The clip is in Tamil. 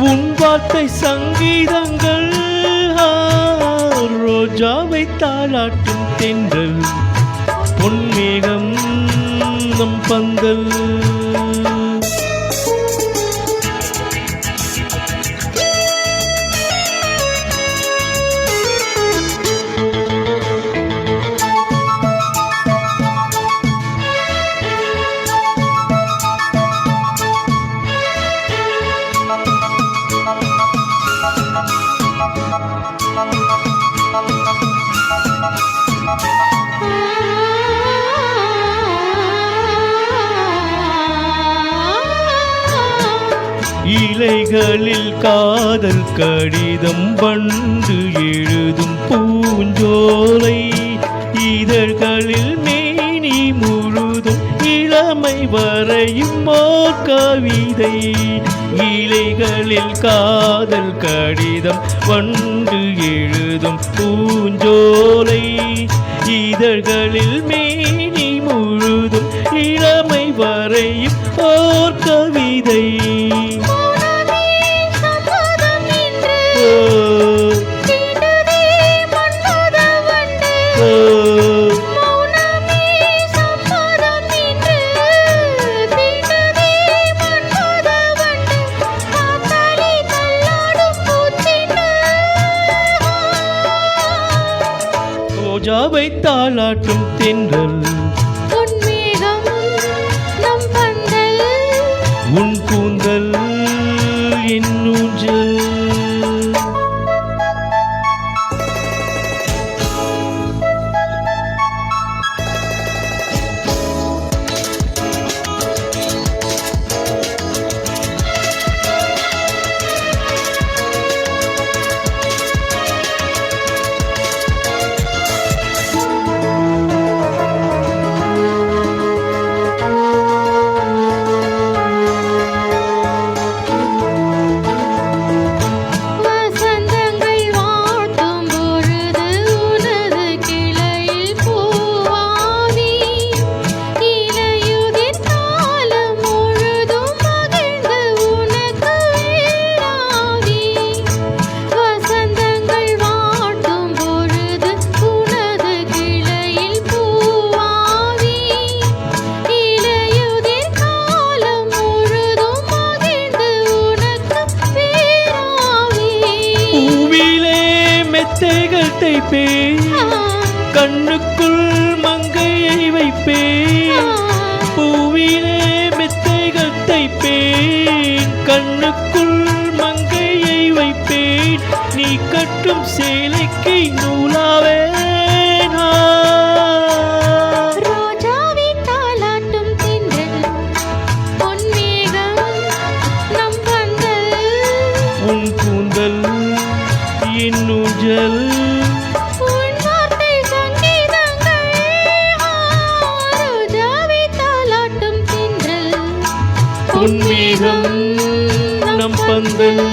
உன் வார்த்தை சங்கீதங்கள் ரோஜாவை தாளாட்டும் தென்றல் பொன்மேகம் நம் பந்தல் இலைகளில் காதல் கடிதம் வந்து எழுதும் பூஞ்சோலை இதழ்களில் மேனி முழுதும் இளமை வரையும் ஓர் கவிதை இலைகளில் காதல் கடிதம் வந்து எழுதும் பூஞ்சோலை இதழ்களில் மேனி முழுதும் இளமை வரையும் ஓர் கவிதை ரோஜாவை தாளாட்டும் தென்றல் பொன்மேகம் நம் பந்தல் உன் கூந்தல் என் ஊஞ்சல் கண்ணுக்குள் மங்கையை வைப்பேன் பூவிலே மெத்தைகள் தைப்பேன் கண்ணுக்குள் மங்கையை வைப்பேன் நீ கட்டும் சேலைக்கு நூலாவேன் ரோஜாவை தாளாட்டும் தென்றல் பொன்மேகம் நம் பந்தல் உன் கூந்தல் என் ஊஞ்சல் பொன்மேகம் நம் பந்தல்